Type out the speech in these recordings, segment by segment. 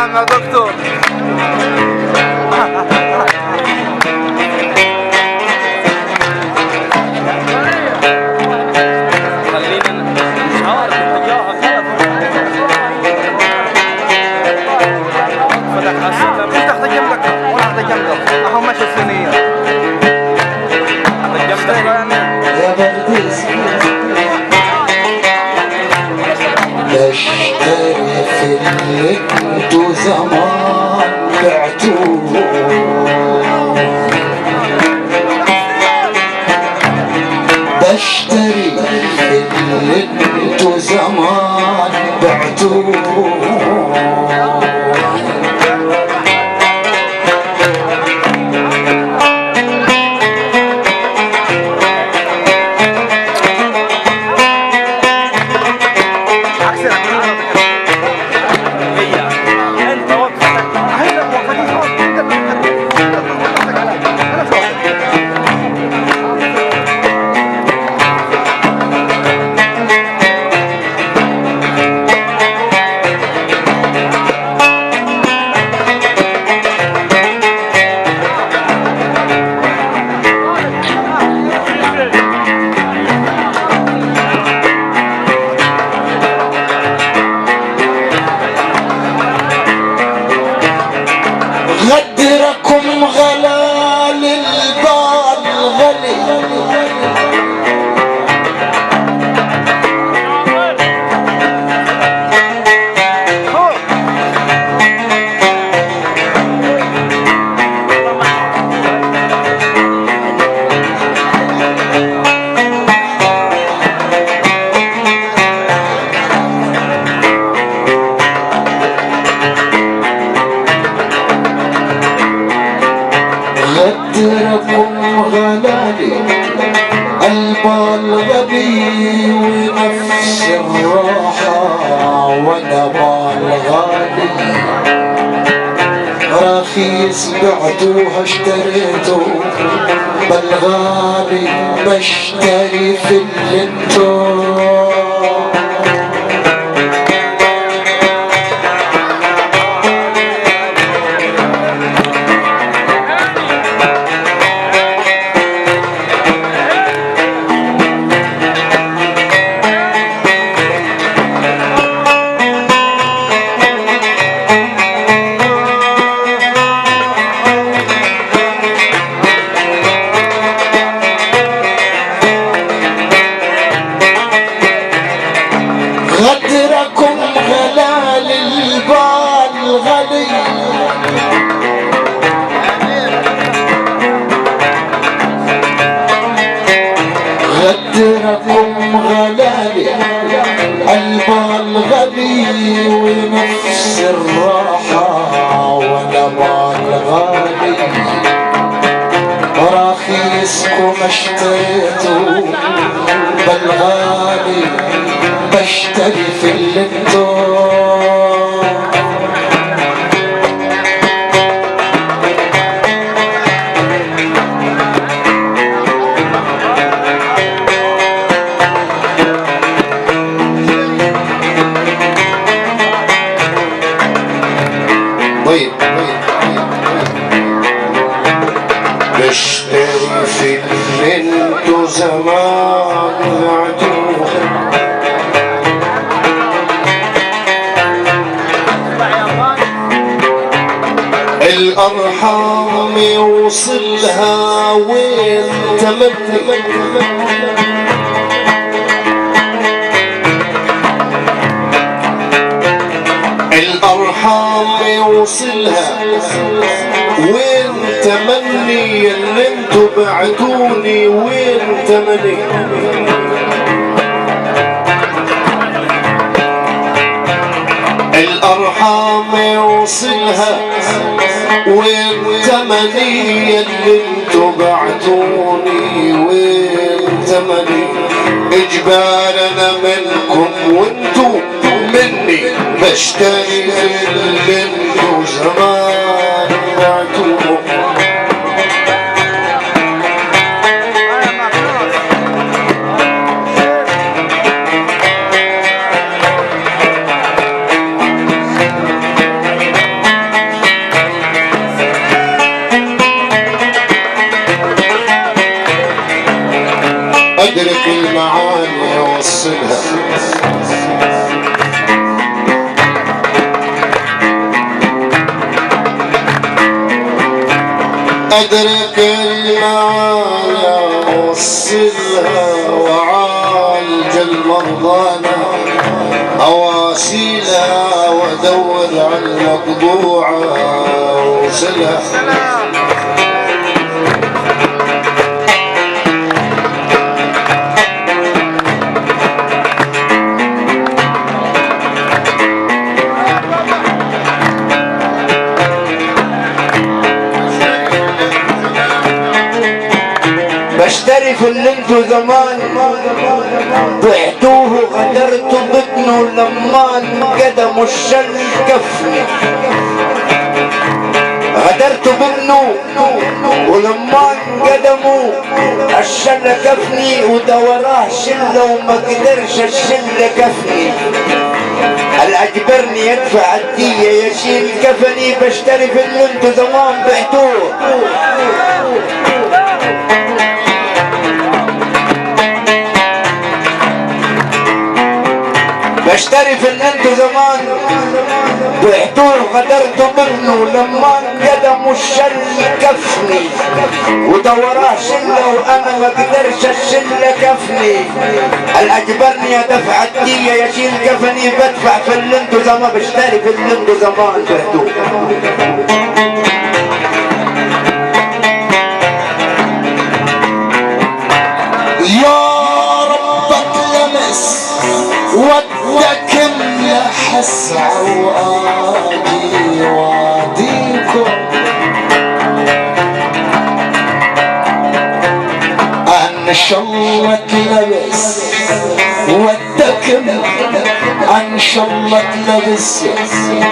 نعم يا دكتور. بشتري في اللي انتو زمان بعتوه، بشتري في اللي انتو زمان بعتوه. غدركم غلال البال غلي، غدركم غلالي البال غبي ونفس الراحة، وانا بال غالي رخيص بعتوها اشتريته بالغالي، بشتري في اللي انتو غدركم غلال البال غلي، غدركم غلالي البال غلي ونفس الراحة، وانا بال غالي رخيصكم اشتريته بالغالي، بشتري في اللي انتو طيب بشتري في اللي انتو زمان بعتوه، الأرحام يوصلها وين تمني، الأرحام يوصلها وين تمني، اللي انتو بعتوني وين تمني. الأرحام يوصلها وين تمني، اللي انتو بعتوني وين تمني. اجبار انا منكم وانتو مني، بشتري اللي انتو زمان بعتوه. وسيلة وادور على المطبوعة وسلام. بشتري في اللي انتو زمان بعتوه غدرتوا بابنه لمان قدموا الشل كفني، غدرتوا بابنه ولمان قدموا الشل كفني، وده وراه شله وما قدرش الشل كفني. هل اجبرني ادفع الدية يشيل كفني؟ بشتري في اللي انتو زمان بعتوه. بشتري في اللي انتو زمان بعتوه غدرتوا منه لما قدموا الشل كفني، وده وراه شله وانا ما قدرش الشله كفني. هل اجبرني ادفع الدية يشيل كفني؟ بدفع في اللي انتو زمان، بشتري في اللي انتو زمان بعتوه. ودك اسعى واجي واديكم ان شاء الله تلبس، ودك ان شاء الله تلبس،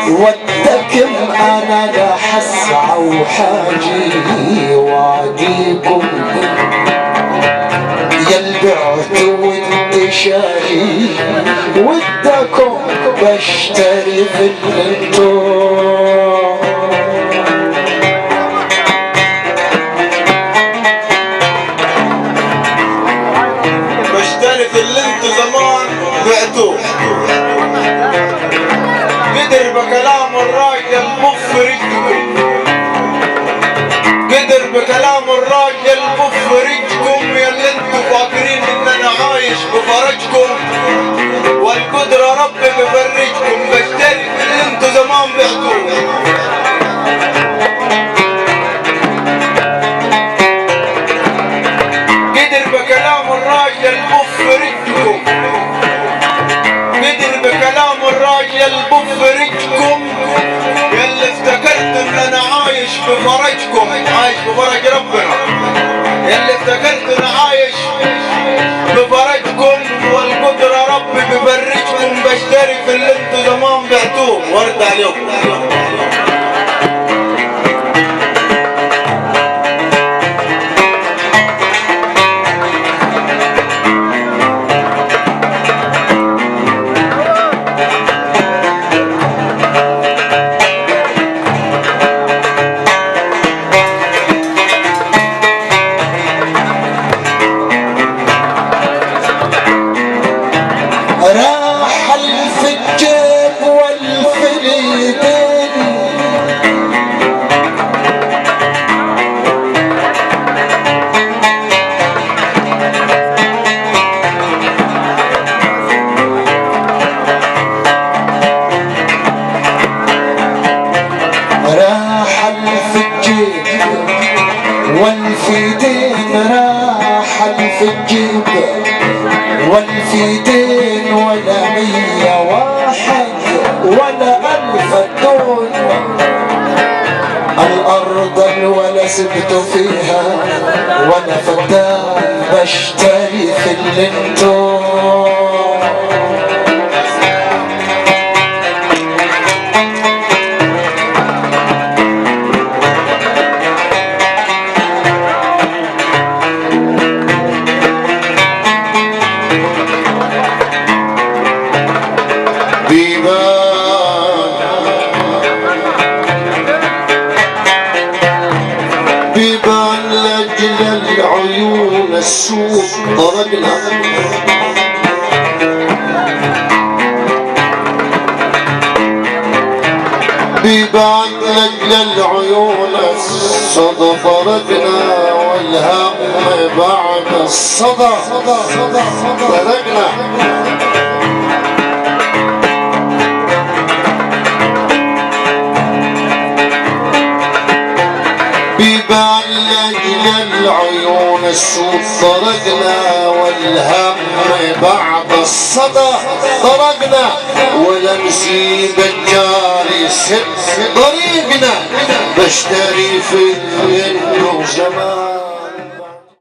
ودك انا راح اسعى وحاجي واديكم يلبعت وانتشاري ودكم بشتري في الانتو. بشتري في اللي انتو زمان بعتوه. قدر بكلام الراجل بف رجلكم، قدر بكلام الراجل بف رجلكم يا اللي انتو فاكرين ان انا عايش بفرجكم، والقدرة ربي بفرجكم. بشتري في اللي انتو زمان بعتوه. قدر بكلام الراجل بف رجلكم، قدر بكلام الراجل بف رجلكم يا اللي افتكرت ان انا عايش بفرجكم، عايش بفرج ربنا، يا اللي افتكرت ان عايش بفرجكم والقدرة ربي بفرجكم. بشتري في اللي انتو زمان بعتوه. ورد عليكم. والفيدين راح في الجيب، والفيدين ولا 101 ولا 1000 دون الأرض ولا سبت فيها ولا فدان. بشتري في اللي انتو بيبان لأجل العيون السوق طرقنا، بيبان لأجل العيون الصدى طرقنا، والهم بعد الصدى طرقنا. بيبان لجل العيون السود طرقنا والهم بعد الصدى طرقنا ولمسي دجال يسد طريقنا بشتري في الهند زمان